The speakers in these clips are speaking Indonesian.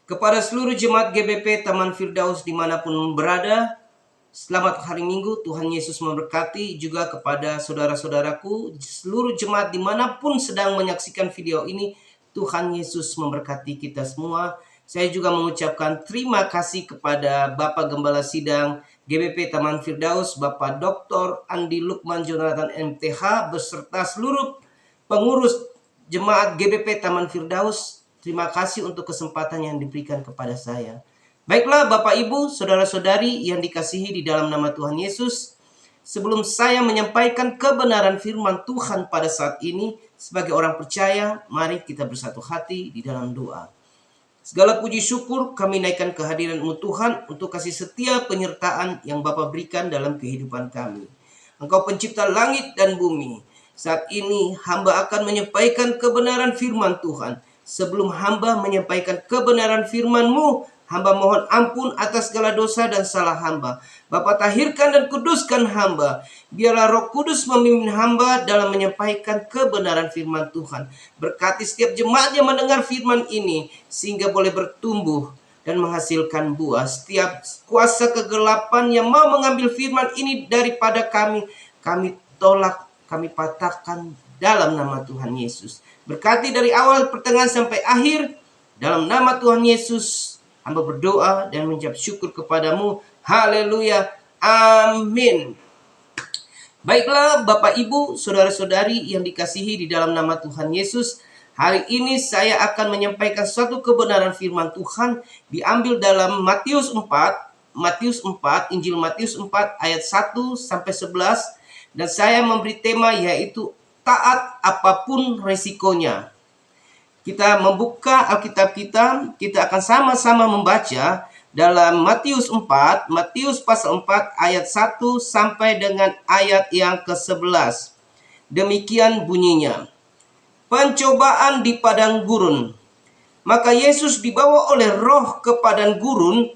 Kepada seluruh jemaat GBP Taman Firdaus dimanapun berada, selamat hari Minggu, Tuhan Yesus memberkati. Juga kepada saudara-saudaraku, seluruh jemaat dimanapun sedang menyaksikan video ini, Tuhan Yesus memberkati kita semua. Saya juga mengucapkan terima kasih kepada Bapak Gembala Sidang GBP Taman Firdaus, Bapak Dr. Andi Lukman Jonathan MTH, beserta seluruh pengurus jemaat GBP Taman Firdaus. Terima kasih untuk kesempatan yang diberikan kepada saya. Baiklah Bapak Ibu, Saudara-saudari yang dikasihi di dalam nama Tuhan Yesus. Sebelum saya menyampaikan kebenaran firman Tuhan pada saat ini, sebagai orang percaya, mari kita bersatu hati di dalam doa. Segala puji syukur kami naikkan kehadiran-Mu Tuhan untuk kasih setia penyertaan yang Bapa berikan dalam kehidupan kami. Engkau pencipta langit dan bumi. Saat ini hamba akan menyampaikan kebenaran firman Tuhan. Sebelum hamba menyampaikan kebenaran firman-Mu, hamba mohon ampun atas segala dosa dan salah hamba. Bapa, tahirkan dan kuduskan hamba. Biarlah Roh Kudus memimpin hamba dalam menyampaikan kebenaran firman Tuhan. Berkati setiap jemaat yang mendengar firman ini, sehingga boleh bertumbuh dan menghasilkan buah. Setiap kuasa kegelapan yang mau mengambil firman ini daripada kami tolak, kami patahkan dalam nama Tuhan Yesus. Berkati dari awal, pertengahan sampai akhir, dalam nama Tuhan Yesus hamba berdoa dan mengucap syukur kepadamu. Haleluya. Amin. Baiklah Bapak Ibu, Saudara-saudari yang dikasihi di dalam nama Tuhan Yesus. Hari ini saya akan menyampaikan suatu kebenaran firman Tuhan diambil dalam Matius 4, Injil Matius 4 ayat 1 sampai 11. Dan saya memberi tema yaitu taat apapun resikonya. Kita membuka Alkitab kita akan sama-sama membaca dalam Matius pasal 4 ayat 1 sampai dengan ayat yang ke-11. Demikian bunyinya. Pencobaan di padang gurun. Maka Yesus dibawa oleh Roh ke padang gurun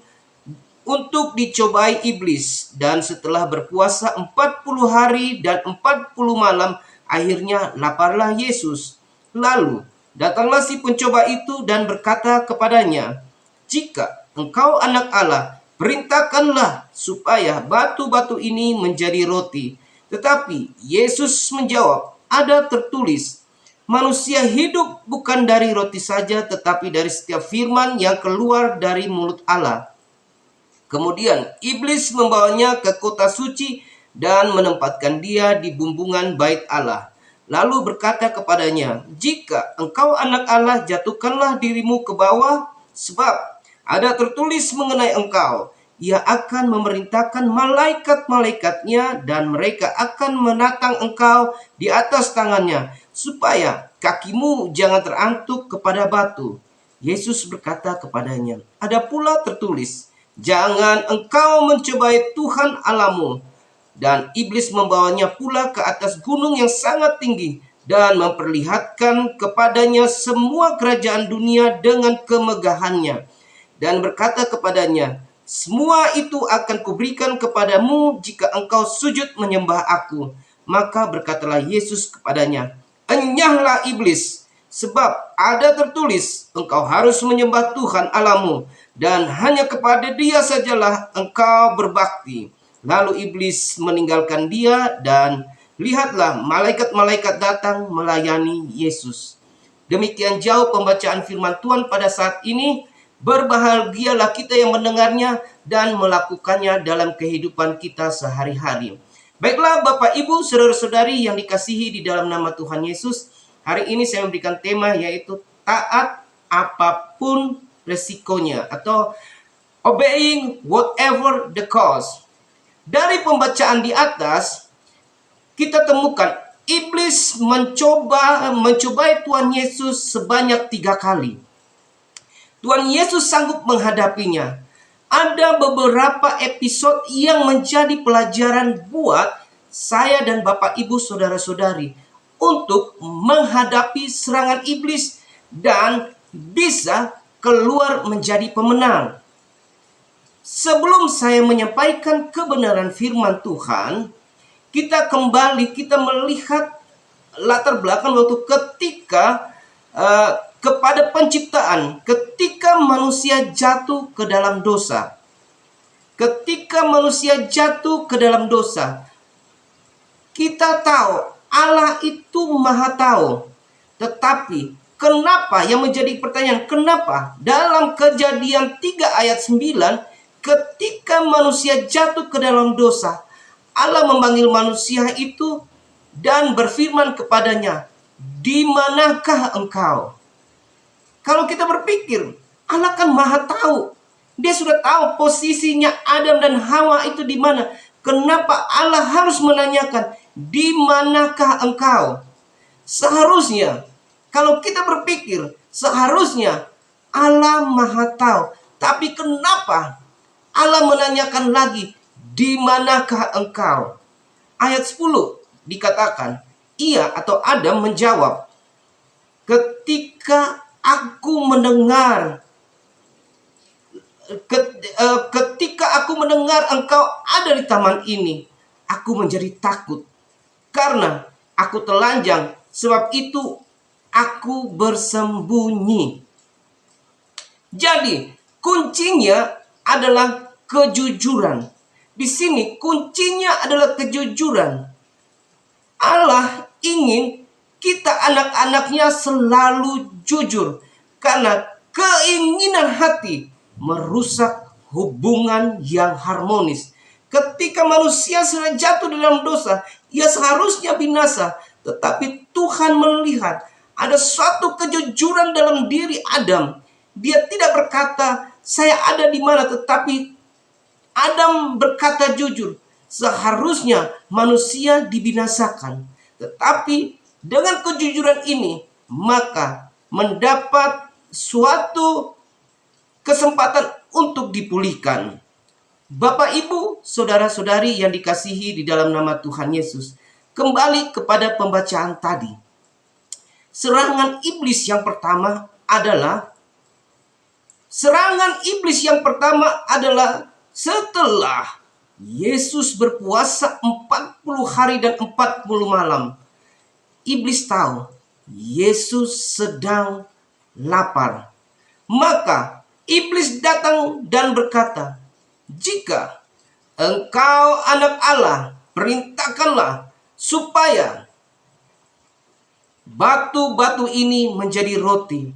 untuk dicobai iblis. Dan setelah berpuasa 40 hari dan 40 malam, akhirnya laparlah Yesus. Lalu datanglah si pencoba itu dan berkata kepadanya, "Jika engkau anak Allah, perintahkanlah supaya batu-batu ini menjadi roti." Tetapi Yesus menjawab, "Ada tertulis, manusia hidup bukan dari roti saja, tetapi dari setiap firman yang keluar dari mulut Allah." Kemudian iblis membawanya ke kota suci dan menempatkan dia di bumbungan bait Allah. Lalu berkata kepadanya, "Jika engkau anak Allah, jatuhkanlah dirimu ke bawah, sebab ada tertulis mengenai engkau, Ia akan memerintahkan malaikat-malaikatnya dan mereka akan menatang engkau di atas tangannya, supaya kakimu jangan terantuk kepada batu." Yesus berkata kepadanya, "Ada pula tertulis, jangan engkau mencobai Tuhan Allahmu." Dan iblis membawanya pula ke atas gunung yang sangat tinggi dan memperlihatkan kepadanya semua kerajaan dunia dengan kemegahannya. Dan berkata kepadanya, "Semua itu akan kuberikan kepadamu jika engkau sujud menyembah aku." Maka berkatalah Yesus kepadanya, "Enyahlah iblis, sebab ada tertulis, engkau harus menyembah Tuhan Allahmu, dan hanya kepada Dia sajalah engkau berbakti." Lalu iblis meninggalkan dia dan lihatlah malaikat-malaikat datang melayani Yesus. Demikian jauh pembacaan firman Tuhan pada saat ini. Berbahagialah kita yang mendengarnya dan melakukannya dalam kehidupan kita sehari-hari. Baiklah Bapak Ibu, Saudara-saudari yang dikasihi di dalam nama Tuhan Yesus. Hari ini saya memberikan tema yaitu taat apapun resikonya, atau obeying whatever the cost. Dari pembacaan di atas, kita temukan iblis mencobai Tuhan Yesus sebanyak 3 kali. Tuhan Yesus sanggup menghadapinya. Ada beberapa episode yang menjadi pelajaran buat saya dan Bapak Ibu Saudara-saudari untuk menghadapi serangan iblis dan bisa keluar menjadi pemenang. Sebelum saya menyampaikan kebenaran firman Tuhan, kita melihat latar belakang waktu ketika kepada penciptaan ketika manusia jatuh ke dalam dosa. Ketika manusia jatuh ke dalam dosa, kita tahu Allah itu Maha Tahu. Tetapi kenapa, yang menjadi pertanyaan, kenapa dalam Kejadian 3 ayat 9, ketika manusia jatuh ke dalam dosa, Allah memanggil manusia itu dan berfirman kepadanya, "Di manakah engkau?" Kalau kita berpikir, Allah kan Maha Tahu. Dia sudah tahu posisinya Adam dan Hawa itu di mana. Kenapa Allah harus menanyakan, "Di manakah engkau?" Seharusnya, kalau kita berpikir, seharusnya Allah Maha Tahu. Tapi kenapa Allah menanyakan lagi, "Di manakah engkau?" Ayat 10 dikatakan, ia atau Adam menjawab, "Ketika aku mendengar engkau ada di taman ini, aku menjadi takut karena aku telanjang, sebab itu aku bersembunyi." Jadi, kuncinya adalah kejujuran. Di sini kuncinya adalah kejujuran. Allah ingin kita anak-anaknya selalu jujur, karena keinginan hati merusak hubungan yang harmonis. Ketika manusia sudah jatuh dalam dosa, ia seharusnya binasa. Tetapi Tuhan melihat ada suatu kejujuran dalam diri Adam. Dia tidak berkata, "Saya ada di mana," tetapi Adam berkata jujur. Seharusnya manusia dibinasakan. Tetapi dengan kejujuran ini, maka mendapat suatu kesempatan untuk dipulihkan. Bapak, Ibu, saudara-saudari yang dikasihi di dalam nama Tuhan Yesus, kembali kepada pembacaan tadi. Serangan iblis yang pertama adalah setelah Yesus berpuasa 40 hari dan 40 malam. Iblis tahu Yesus sedang lapar. Maka iblis datang dan berkata, "Jika engkau anak Allah, perintahkanlah supaya batu-batu ini menjadi roti."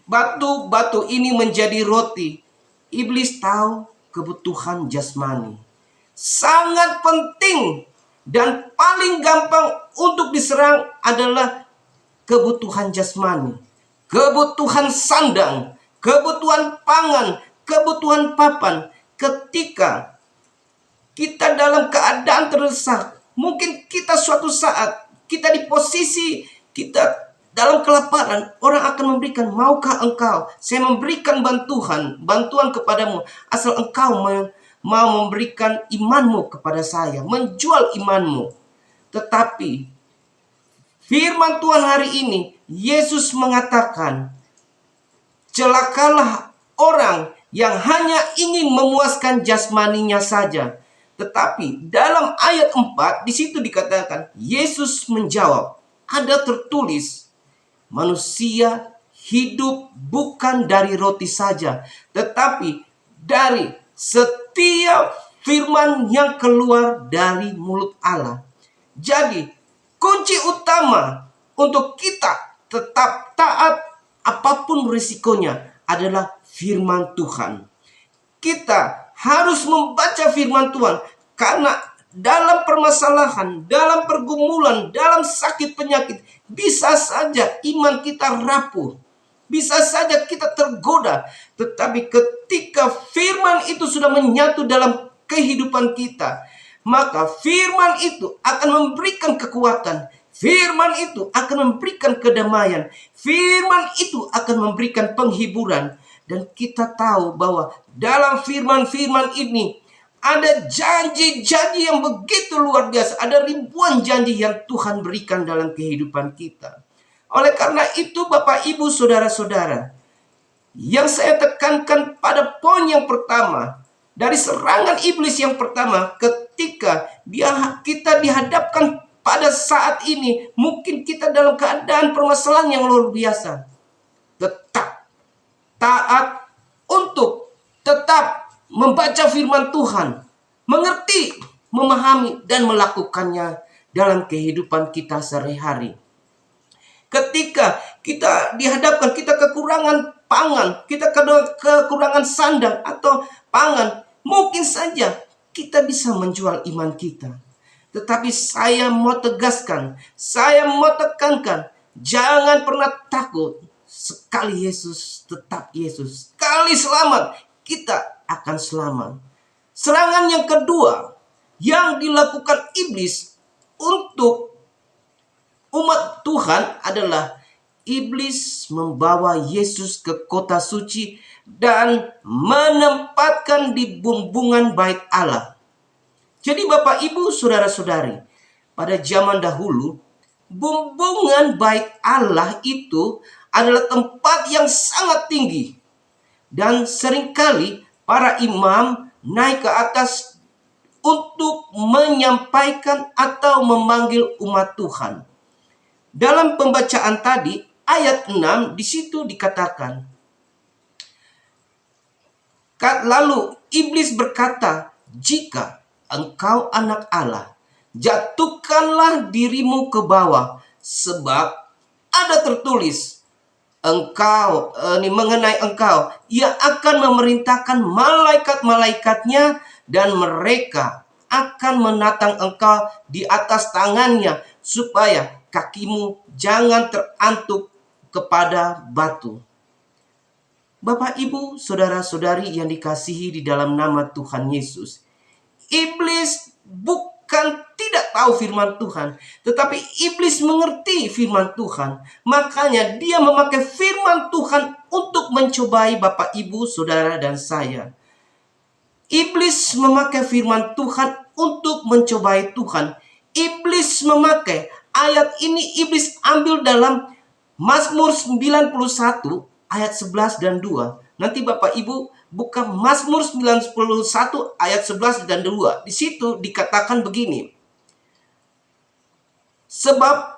Batu-batu ini menjadi roti. Iblis tahu kebutuhan jasmani. Sangat penting dan paling gampang untuk diserang adalah kebutuhan jasmani. Kebutuhan sandang, kebutuhan pangan, kebutuhan papan. Ketika kita dalam keadaan terdesak, mungkin kita suatu saat, kita di posisi kita dalam kelaparan, orang akan memberikan, "Maukah engkau? Saya memberikan bantuan kepadamu, asal engkau mau memberikan imanmu kepada saya, menjual imanmu." Tetapi firman Tuhan hari ini, Yesus mengatakan, celakalah orang yang hanya ingin memuaskan jasmaninya saja. Tetapi dalam ayat 4 di situ dikatakan, Yesus menjawab, ada tertulis, "Manusia hidup bukan dari roti saja, tetapi dari setiap firman yang keluar dari mulut Allah." Jadi, kunci utama untuk kita tetap taat apapun risikonya adalah firman Tuhan. Kita harus membaca firman Tuhan, karena dalam permasalahan, dalam pergumulan, dalam sakit penyakit, bisa saja iman kita rapuh, bisa saja kita tergoda. Tetapi ketika firman itu sudah menyatu dalam kehidupan kita, maka firman itu akan memberikan kekuatan. Firman itu akan memberikan kedamaian. Firman itu akan memberikan penghiburan. Dan kita tahu bahwa dalam firman-firman ini ada janji-janji yang begitu luar biasa. Ada ribuan janji yang Tuhan berikan dalam kehidupan kita. Oleh karena itu, Bapak, Ibu, saudara-saudara, yang saya tekankan pada poin yang pertama, dari serangan iblis yang pertama, ketika kita dihadapkan pada saat ini mungkin kita dalam keadaan permasalahan yang luar biasa. Tetap taat untuk tetap membaca firman Tuhan, mengerti, memahami, dan melakukannya dalam kehidupan kita sehari-hari. Ketika kita dihadapkan, kita kekurangan pangan, kita kekurangan sandang atau pangan, mungkin saja kita bisa menjual iman kita. Tetapi saya mau tegaskan, saya mau tekankan, jangan pernah takut. Sekali Yesus, tetap Yesus. Sekali selamat, kita akan selamat. Serangan yang kedua yang dilakukan iblis untuk umat Tuhan adalah iblis membawa Yesus ke kota suci dan menempatkan di bumbungan bait Allah. Jadi Bapak Ibu Saudara-saudari, pada zaman dahulu bumbungan bait Allah itu adalah tempat yang sangat tinggi. Dan seringkali para imam naik ke atas untuk menyampaikan atau memanggil umat Tuhan. Dalam pembacaan tadi, ayat 6 di situ dikatakan, lalu iblis berkata, "Jika engkau anak Allah, jatuhkanlah dirimu ke bawah, sebab ada tertulis, mengenai engkau, ia akan memerintahkan malaikat-malaikatnya dan mereka akan menatang engkau di atas tangannya supaya kakimu jangan terantuk kepada batu." Bapak, Ibu, Saudara-saudari yang dikasihi di dalam nama Tuhan Yesus, iblis bukan tidak tahu firman Tuhan, tetapi iblis mengerti firman Tuhan. Makanya dia memakai firman Tuhan untuk mencobai Bapak, Ibu, Saudara, dan saya. Iblis memakai firman Tuhan untuk mencobai Tuhan. Iblis memakai ayat ini, iblis ambil dalam Mazmur 91 ayat 11 dan 2. Nanti Bapak Ibu buka Mazmur 91 ayat 11 dan 2. Di situ dikatakan begini, sebab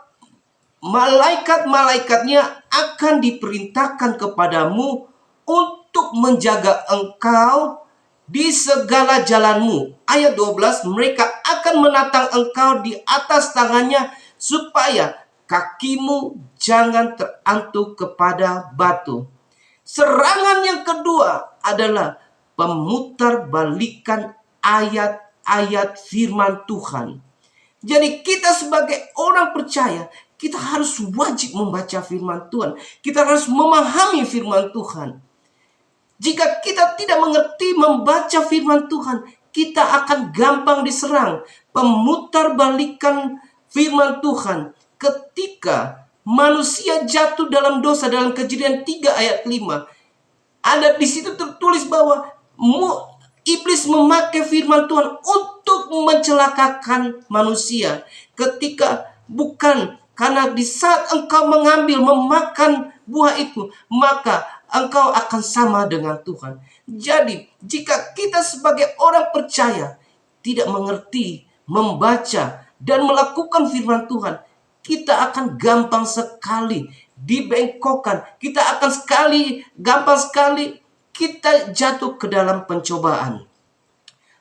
malaikat-malaikatnya akan diperintahkan kepadamu untuk menjaga engkau di segala jalanmu. Ayat 12, mereka akan menatang engkau di atas tangannya supaya kakimu jangan terantuk kepada batu. Serangan yang kedua adalah pemutarbalikan ayat-ayat firman Tuhan. Jadi kita sebagai orang percaya, kita harus wajib membaca firman Tuhan. Kita harus memahami firman Tuhan. Jika kita tidak mengerti membaca firman Tuhan, kita akan gampang diserang. Pemutarbalikan firman Tuhan ketika manusia jatuh dalam dosa, dalam Kejadian 3 ayat 5. Ada di situ tertulis bahwa iblis memakai firman Tuhan untuk mencelakakan manusia. Ketika bukan karena di saat engkau mengambil, memakan buah itu, maka engkau akan sama dengan Tuhan. Jadi, jika kita sebagai orang percaya tidak mengerti, membaca, dan melakukan firman Tuhan, kita akan gampang sekali dibengkokkan. Kita akan gampang sekali kita jatuh ke dalam pencobaan.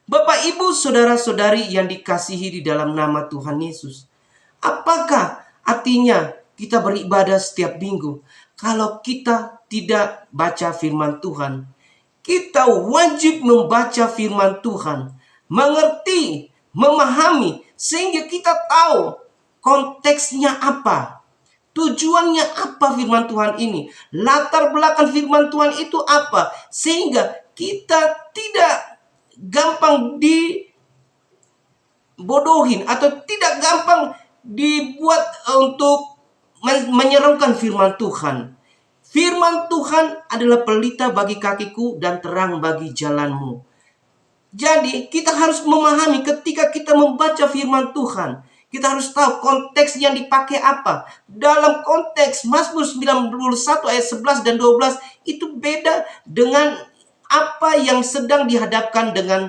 Bapak, Ibu, Saudara-saudari yang dikasihi di dalam nama Tuhan Yesus, apakah artinya kita beribadah setiap minggu kalau kita tidak baca firman Tuhan? Kita wajib membaca firman Tuhan, mengerti, memahami, sehingga kita tahu konteksnya apa, tujuannya apa firman Tuhan ini, latar belakang firman Tuhan itu apa, sehingga kita tidak gampang dibodohin atau tidak gampang dibuat untuk menyeramkan firman Tuhan. Firman Tuhan adalah pelita bagi kakiku dan terang bagi jalanmu. Jadi kita harus memahami ketika kita membaca firman Tuhan, kita harus tahu konteks yang dipakai apa. Dalam konteks Mazmur 91 ayat 11 dan 12 itu beda dengan apa yang sedang dihadapkan dengan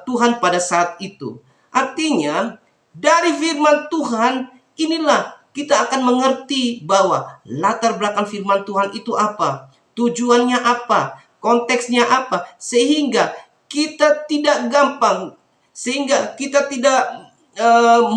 Tuhan pada saat itu. Artinya Dari firman Tuhan inilah kita akan mengerti bahwa latar belakang firman Tuhan itu apa, tujuannya apa, konteksnya apa, sehingga kita tidak gampang, sehingga kita tidak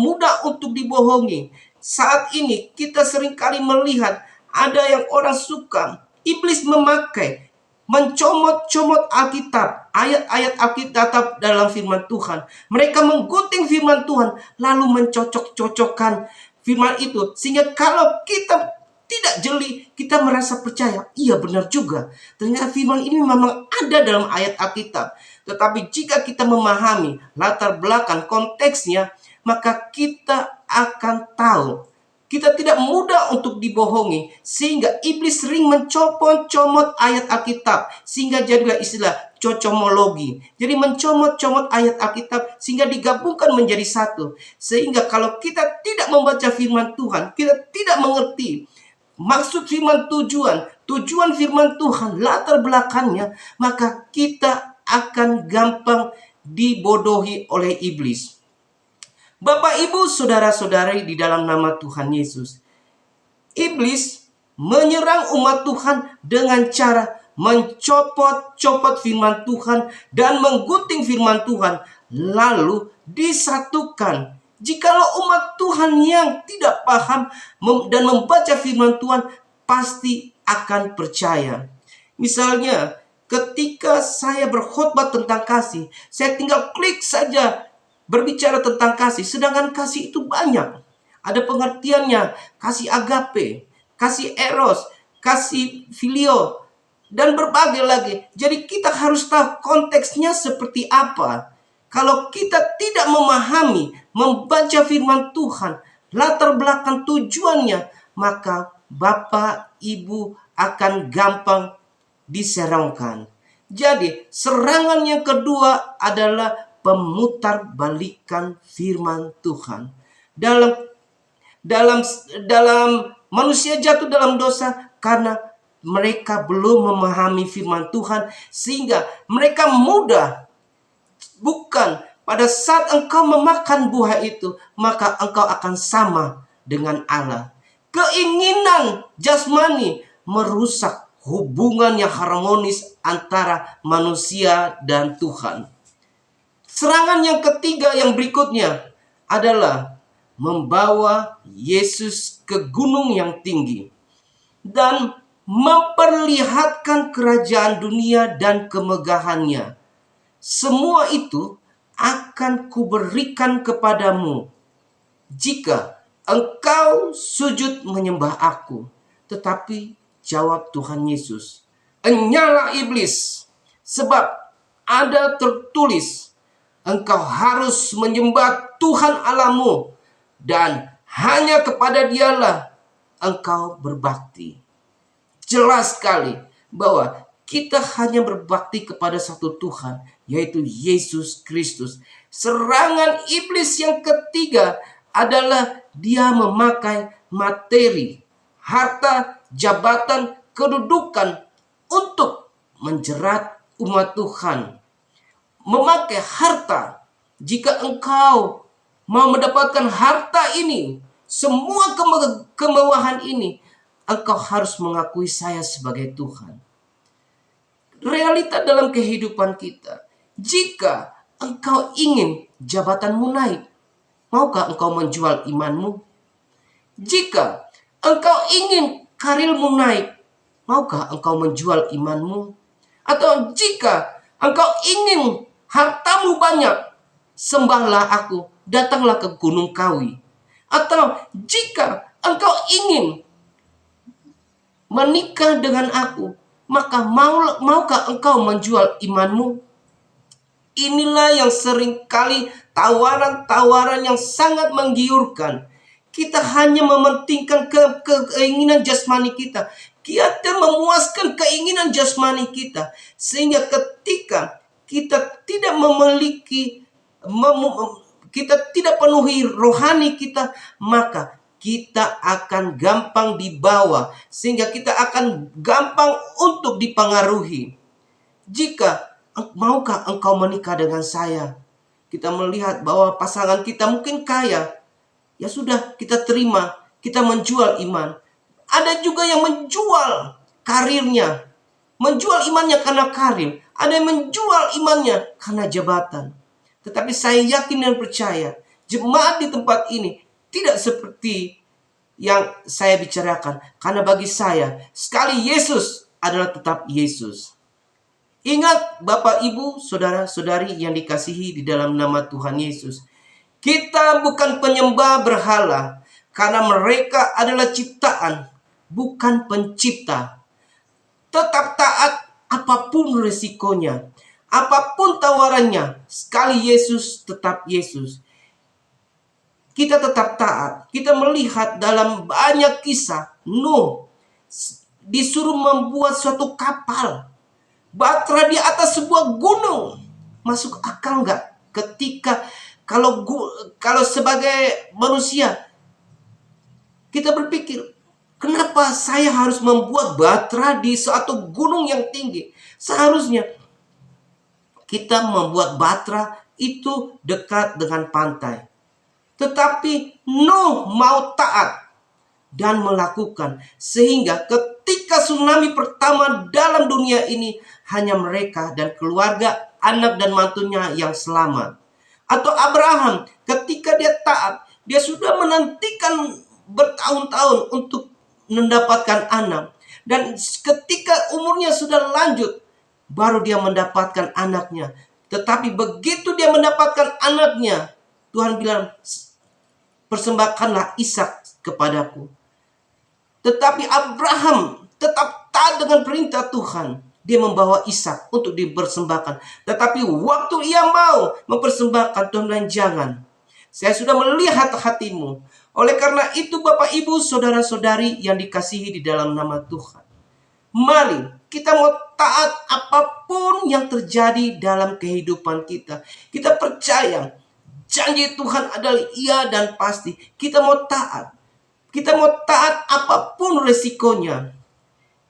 mudah untuk dibohongi. Saat ini kita seringkali melihat ada yang orang suka, iblis memakai, mencomot-comot Alkitab, ayat-ayat Alkitab dalam firman Tuhan. Mereka menggunting firman Tuhan, lalu mencocok-cocokkan firman itu. Sehingga kalau kita tidak jeli, kita merasa percaya, iya benar juga. Ternyata firman ini memang ada dalam ayat Alkitab. Tetapi jika kita memahami latar belakang konteksnya, maka kita akan tahu. Kita tidak mudah untuk dibohongi, sehingga iblis sering mencomot-comot ayat Alkitab, sehingga jadilah istilah cocomologi. Jadi mencomot-comot ayat Alkitab sehingga digabungkan menjadi satu. Sehingga kalau kita tidak membaca firman Tuhan, kita tidak mengerti maksud firman, tujuan firman Tuhan, latar belakangnya, maka kita akan gampang dibodohi oleh iblis. Bapak, Ibu, saudara-saudari di dalam nama Tuhan Yesus, iblis menyerang umat Tuhan dengan cara mencopot-copot firman Tuhan dan menggunting firman Tuhan, lalu disatukan. Jikalau umat Tuhan yang tidak paham dan membaca firman Tuhan, pasti akan percaya. Misalnya, ketika saya berkhotbah tentang kasih, saya tinggal klik saja berbicara tentang kasih, sedangkan kasih itu banyak. Ada pengertiannya, kasih agape, kasih eros, kasih filio, dan berbagai lagi. Jadi kita harus tahu konteksnya seperti apa. Kalau kita tidak memahami, membaca firman Tuhan, latar belakang tujuannya, maka Bapak, Ibu akan gampang diserongkan. Jadi serangan yang kedua adalah pemutarbalikan firman Tuhan. Dalam manusia jatuh dalam dosa karena mereka belum memahami firman Tuhan, sehingga mereka mudah, bukan pada saat engkau memakan buah itu maka engkau akan sama dengan Allah. Keinginan jasmani merusak hubungan yang harmonis antara manusia dan Tuhan. Serangan yang ketiga yang berikutnya adalah membawa Yesus ke gunung yang tinggi dan memperlihatkan kerajaan dunia dan kemegahannya. Semua itu akan kuberikan kepadamu jika engkau sujud menyembah aku. Tetapi jawab Tuhan Yesus, "Enyalah iblis, sebab ada tertulis, engkau harus menyembah Tuhan Allahmu, dan hanya kepada Dialah engkau berbakti." Jelas sekali bahwa kita hanya berbakti kepada satu Tuhan, yaitu Yesus Kristus. Serangan iblis yang ketiga adalah dia memakai materi, harta, jabatan, kedudukan untuk menjerat umat Tuhan. Memakai harta. Jika engkau mau mendapatkan harta ini, semua kemewahan ini, engkau harus mengakui saya sebagai Tuhan. Realita dalam kehidupan kita, jika engkau ingin jabatanmu naik, maukah engkau menjual imanmu? Jika engkau ingin karirmu naik, maukah engkau menjual imanmu? Atau jika engkau ingin hartamu banyak, sembahlah aku, datanglah ke Gunung Kawi. Atau jika engkau ingin menikah dengan aku, maka maukah engkau menjual imanmu? Inilah yang seringkali tawaran-tawaran yang sangat menggiurkan. Kita hanya mementingkan keinginan jasmani kita. Kita memuaskan keinginan jasmani kita. Sehingga ketika kita tidak memiliki, kita tidak penuhi rohani kita, maka kita akan gampang dibawa, sehingga kita akan gampang untuk dipengaruhi. Jika maukah engkau menikah dengan saya? kita melihat bahwa pasangan kita mungkin kaya, ya sudah kita terima, kita menjual iman. Ada juga yang menjual karirnya, menjual imannya karena karir. Ada yang menjual imannya karena jabatan. Tetapi saya yakin dan percaya, jemaat di tempat ini tidak seperti yang saya bicarakan. Karena bagi saya, sekali Yesus adalah tetap Yesus. Ingat Bapak, Ibu, Saudara-saudari yang dikasihi di dalam nama Tuhan Yesus. Kita bukan penyembah berhala, karena mereka adalah ciptaan, bukan pencipta. Tetap taat apapun resikonya, apapun tawarannya, sekali Yesus tetap Yesus. Kita tetap taat. Kita melihat dalam banyak kisah, Nuh disuruh membuat suatu kapal Batra di atas sebuah gunung. Masuk akal nggak? Ketika kalau sebagai manusia kita berpikir, kenapa saya harus membuat batra di suatu gunung yang tinggi? Seharusnya kita membuat batra itu dekat dengan pantai. Tetapi Nuh mau taat dan melakukan, sehingga ketika tsunami pertama dalam dunia ini, hanya mereka dan keluarga, anak dan mantunya yang selamat. Atau Abraham, ketika dia taat, dia sudah menantikan bertahun-tahun untuk mendapatkan anak. Dan ketika umurnya sudah lanjut, baru dia mendapatkan anaknya. Tetapi begitu dia mendapatkan anaknya, Tuhan bilang, persembahkanlah Ishak kepadaku. Tetapi Abraham tetap taat dengan perintah Tuhan. Dia membawa Ishak untuk dipersembahkan. Tetapi waktu ia mau mempersembahkan, Tuhan bilang, jangan. Saya sudah melihat hatimu. Oleh karena itu Bapak, Ibu, Saudara-saudari yang dikasihi di dalam nama Tuhan, mari kita mau taat apapun yang terjadi dalam kehidupan kita. Kita percaya janji Tuhan adalah iya dan pasti. Kita mau taat. Kita mau taat apapun resikonya.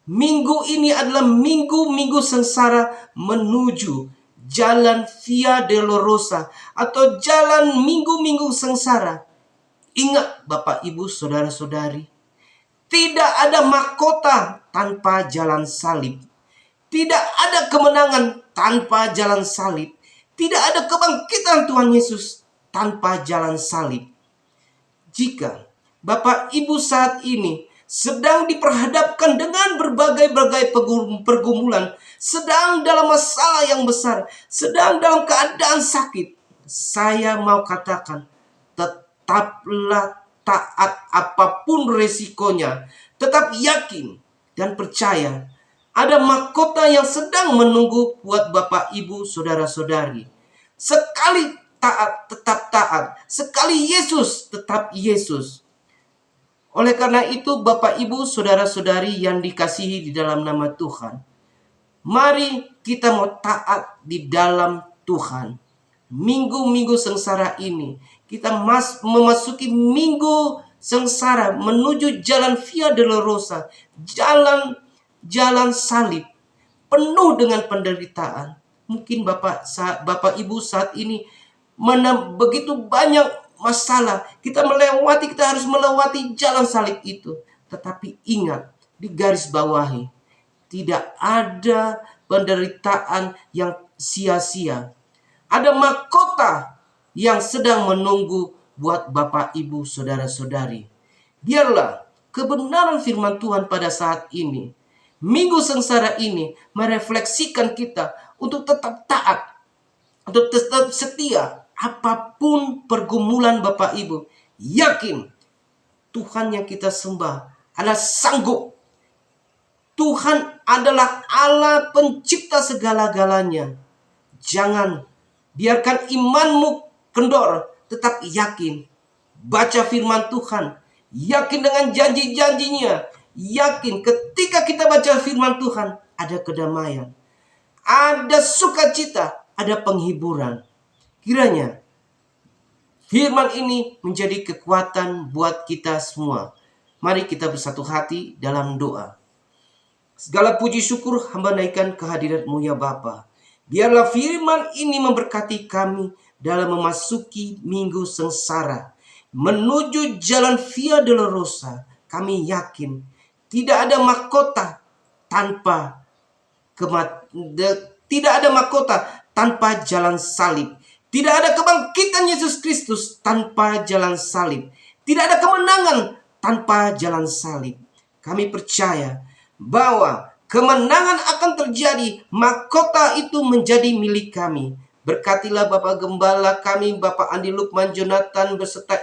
Minggu ini adalah minggu sengsara menuju jalan Via Dolorosa atau jalan minggu sengsara. Ingat Bapak, Ibu, Saudara-saudari, tidak ada mahkota tanpa jalan salib. Tidak ada kemenangan tanpa jalan salib. Tidak ada kebangkitan Tuhan Yesus tanpa jalan salib. Jika Bapak, Ibu saat ini sedang diperhadapkan dengan berbagai pergumulan, sedang dalam masalah yang besar, sedang dalam keadaan sakit, saya mau katakan, tetaplah taat apapun resikonya. Tetap yakin dan percaya ada mahkota yang sedang menunggu buat Bapak, Ibu, Saudara-saudari. Sekali taat, tetap taat. Sekali Yesus, tetap Yesus. Oleh karena itu Bapak, Ibu, Saudara-saudari yang dikasihi di dalam nama Tuhan, mari kita mau taat di dalam Tuhan. Minggu sengsara ini, kita memasuki minggu sengsara menuju jalan Via Dolorosa, jalan salib, penuh dengan penderitaan. Mungkin Bapak Ibu saat ini begitu banyak masalah, kita harus melewati jalan salib itu. Tetapi ingat, di garis bawahi, tidak ada penderitaan yang sia-sia. Ada mahkota yang sedang menunggu buat Bapak, Ibu, Saudara-saudari. Biarlah kebenaran firman Tuhan pada saat ini, minggu sengsara ini, merefleksikan kita untuk tetap taat, untuk tetap setia. Apapun pergumulan Bapak, Ibu, yakin Tuhan yang kita sembah adalah sanggup. Tuhan adalah Allah pencipta segala-galanya. Jangan biarkan imanmu kendor, tetap yakin. Baca firman Tuhan, yakin dengan janji-janjinya. Yakin ketika kita baca firman Tuhan, ada kedamaian, ada sukacita, ada penghiburan. Kiranya firman ini menjadi kekuatan buat kita semua. Mari kita bersatu hati dalam doa. Segala puji syukur hamba naikkan kehadirat-Mu ya Bapa. Biarlah firman ini memberkati kami, dalam memasuki minggu sengsara menuju jalan Via Dolorosa. Kami yakin tidak ada mahkota tanpa tidak ada mahkota tanpa jalan salib. Tidak ada kebangkitan Yesus Kristus tanpa jalan salib. Tidak ada kemenangan tanpa jalan salib. Kami percaya bahwa kemenangan akan terjadi, mahkota itu menjadi milik kami. Berkatilah Bapak Gembala kami, Bapak Andi Lukman Jonathan beserta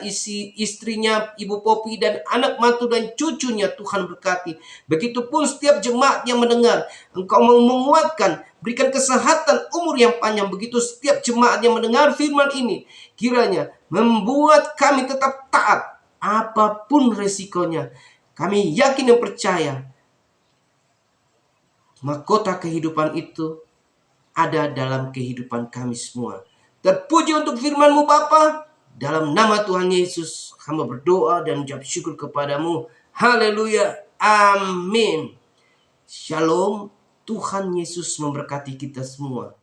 istrinya, Ibu Popi dan anak mantu dan cucunya. Tuhan berkati. Begitupun setiap jemaat yang mendengar, Engkau menguatkan, berikan kesehatan, umur yang panjang. Begitu setiap jemaat yang mendengar firman ini, kiranya membuat kami tetap taat apapun resikonya. Kami yakin dan percaya mahkota kehidupan itu ada dalam kehidupan kami semua. Terpuji untuk firman-Mu Bapa. Dalam nama Tuhan Yesus, hamba berdoa dan mengucap syukur kepadamu. Haleluya. Amin. Shalom. Tuhan Yesus memberkati kita semua.